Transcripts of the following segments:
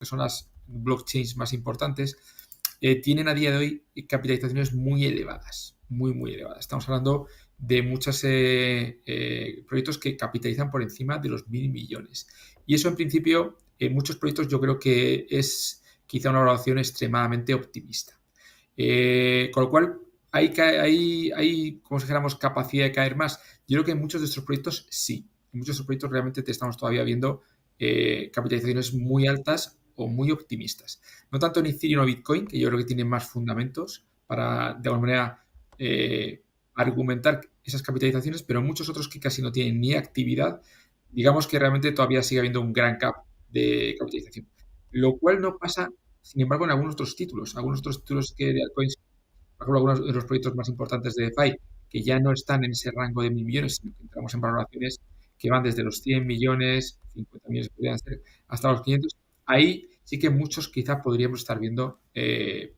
que son las blockchains más importantes, tienen a día de hoy capitalizaciones muy elevadas, muy elevadas. Estamos hablando de muchos proyectos que capitalizan por encima de los 1.000 millones. Y eso, en principio, en muchos proyectos yo creo que es quizá una valoración extremadamente optimista. Con lo cual, hay, como si dijéramos, capacidad de caer más. Yo creo que en muchos de estos proyectos sí. En muchos de estos proyectos realmente te estamos todavía viendo capitalizaciones muy altas o muy optimistas. No tanto en Ethereum o Bitcoin, que yo creo que tienen más fundamentos para, de alguna manera, argumentar esas capitalizaciones, pero muchos otros que casi no tienen ni actividad, digamos que realmente todavía sigue habiendo un gran cap de capitalización. Lo cual no pasa, sin embargo, en algunos otros títulos. Algunos otros títulos que de altcoins, por ejemplo, algunos de los proyectos más importantes de DeFi, que ya no están en ese rango de 1.000 millones, sino que entramos en valoraciones que van desde los 100 millones, 50 millones podrían ser, hasta los 500. Ahí sí que muchos quizá podríamos estar viendo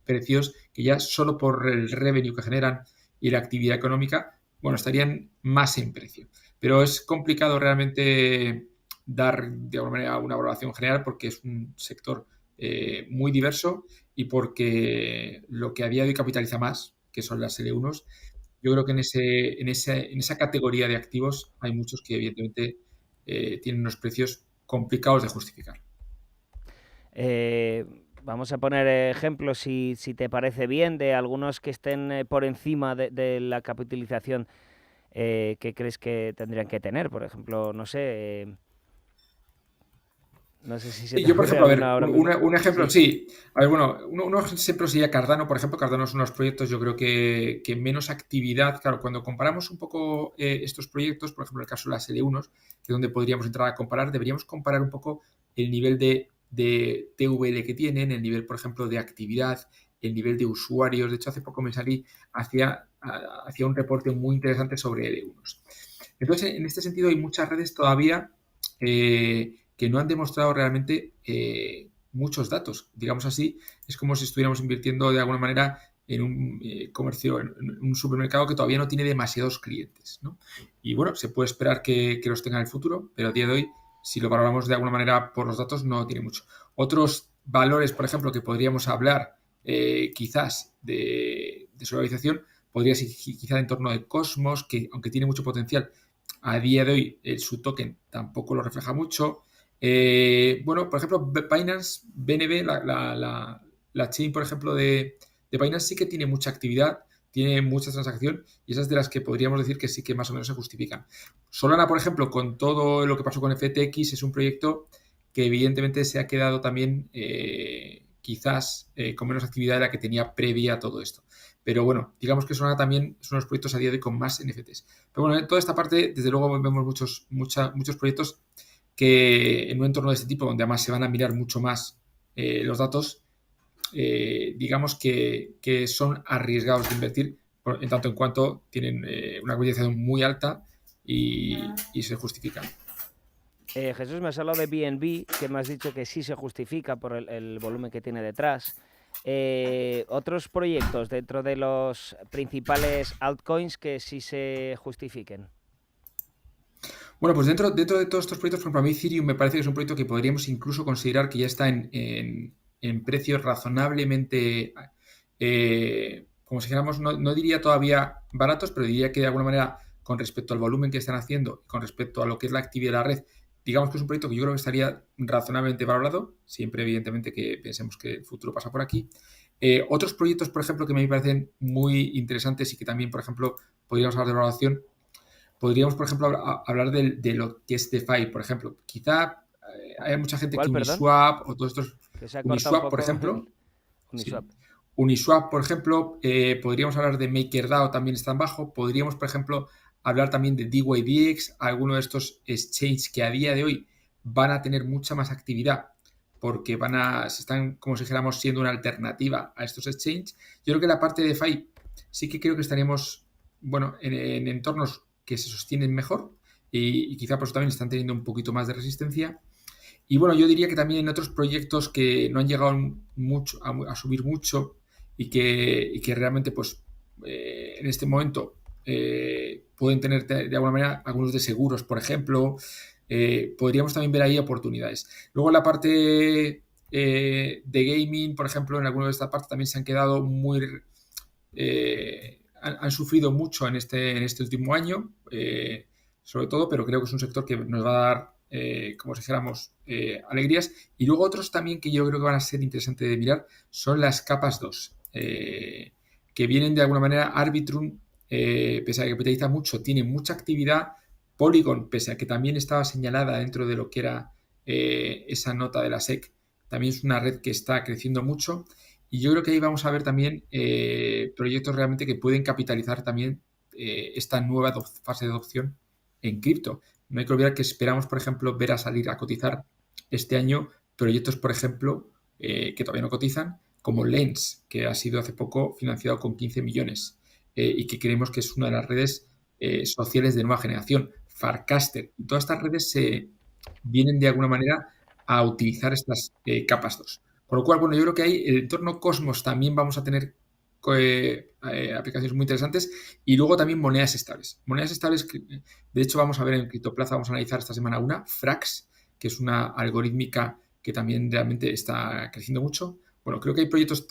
precios que ya solo por el revenue que generan y la actividad económica, bueno, estarían más en precio. Pero es complicado realmente dar de alguna manera una valoración general porque es un sector muy diverso y porque lo que a día de hoy capitaliza más, que son las L1s, yo creo que en esa categoría de activos hay muchos que evidentemente tienen unos precios complicados de justificar. Vamos a poner ejemplos, si te parece bien, de algunos que estén por encima de la capitalización que crees que tendrían que tener. Por ejemplo, no sé si se te Yo, por ocurre ejemplo, a alguna ver, ahora mismo. un ejemplo, Sí. sí. A ver, bueno, uno ejemplo sería Cardano, por ejemplo. Cardano es unos proyectos, yo creo que menos actividad. Claro, cuando comparamos un poco estos proyectos, por ejemplo, el caso de las L1s, que es donde podríamos entrar a comparar, deberíamos comparar un poco el nivel de TVL que tienen, el nivel, por ejemplo, de actividad, el nivel de usuarios. De hecho, hace poco me salí hacia un reporte muy interesante sobre L1s. Entonces, en este sentido, hay muchas redes todavía que no han demostrado realmente muchos datos. Digamos así, es como si estuviéramos invirtiendo de alguna manera en un comercio, en un supermercado que todavía no tiene demasiados clientes, ¿no? Y bueno, se puede esperar que los tenga en el futuro, pero a día de hoy, si lo valoramos de alguna manera por los datos, no tiene mucho. Otros valores, por ejemplo, que podríamos hablar quizás de su valorización, podría ser quizá en torno de Cosmos, que aunque tiene mucho potencial, a día de hoy su token tampoco lo refleja mucho. Bueno, por ejemplo, Binance, BNB, la chain, por ejemplo, de Binance sí que tiene mucha actividad, tiene mucha transacción y esas de las que podríamos decir que sí que más o menos se justifican. Solana, por ejemplo, con todo lo que pasó con FTX, es un proyecto que evidentemente se ha quedado también quizás con menos actividad de la que tenía previa a todo esto. Pero bueno, digamos que Solana también son los proyectos a día de hoy con más NFTs. Pero bueno, en toda esta parte, desde luego vemos muchos proyectos que en un entorno de este tipo, donde además se van a mirar mucho más los datos, digamos que son arriesgados de invertir, en tanto en cuanto tienen una capitalización muy alta y se justifican. Jesús, me has hablado de BNB, que me has dicho que sí se justifica por el volumen que tiene detrás. Otros proyectos dentro de los principales altcoins que sí se justifiquen. Bueno, pues dentro de todos estos proyectos, por ejemplo, a mí Ethereum me parece que es un proyecto que podríamos incluso considerar que ya está en precios razonablemente, como si dijéramos, no diría todavía baratos, pero diría que de alguna manera, con respecto al volumen que están haciendo, con respecto a lo que es la actividad de la red, digamos que es un proyecto que yo creo que estaría razonablemente valorado, siempre evidentemente que pensemos que el futuro pasa por aquí. Otros proyectos, por ejemplo, que me parecen muy interesantes y que también, por ejemplo, podríamos hablar de valoración, podríamos, por ejemplo, hablar de lo que es DeFi, por ejemplo. Quizá hay mucha gente que ¿Cuál, perdón? Uniswap o todos estos... Que se ha cortado un Uniswap, por poco el ejemplo, Uniswap. sí. Uniswap, por ejemplo, podríamos hablar de MakerDAO, también está en bajo. Podríamos, por ejemplo, hablar también de DYDX, alguno de estos exchanges que a día de hoy van a tener mucha más actividad porque se están, como si dijéramos, siendo una alternativa a estos exchanges. Yo creo que la parte de DeFi sí que creo que estaríamos, bueno, en entornos que se sostienen mejor y quizá por eso también están teniendo un poquito más de resistencia. Y bueno, yo diría que también en otros proyectos que no han llegado mucho a subir mucho y que realmente pues en este momento pueden tener de alguna manera algunos de seguros, por ejemplo, podríamos también ver ahí oportunidades. Luego la parte de gaming, por ejemplo, en alguna de estas partes también se han quedado han sufrido mucho en este último año, sobre todo, pero creo que es un sector que nos va a dar, como si dijéramos, alegrías. Y luego otros también que yo creo que van a ser interesantes de mirar son las capas 2, que vienen de alguna manera. Arbitrum, pese a que capitaliza mucho, tiene mucha actividad. Polygon, pese a que también estaba señalada dentro de lo que era esa nota de la SEC, también es una red que está creciendo mucho. Y yo creo que ahí vamos a ver también proyectos realmente que pueden capitalizar también esta nueva fase de adopción en cripto. No hay que olvidar que esperamos, por ejemplo, ver a salir a cotizar este año proyectos, por ejemplo, que todavía no cotizan, como Lens, que ha sido hace poco financiado con 15 millones y que creemos que es una de las redes sociales de nueva generación. Farcaster y todas estas redes se vienen de alguna manera a utilizar estas capas 2. Con lo cual, bueno, yo creo que ahí el entorno Cosmos también vamos a tener aplicaciones muy interesantes y luego también monedas estables. Monedas estables, de hecho vamos a ver en Criptoplaza, vamos a analizar esta semana una, Frax, que es una algorítmica que también realmente está creciendo mucho. Bueno, creo que hay proyectos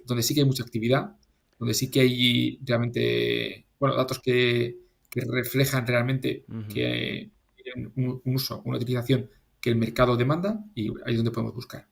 donde sí que hay mucha actividad, donde sí que hay realmente, bueno, datos que reflejan realmente que tienen un uso, una utilización que el mercado demanda y ahí es donde podemos buscar.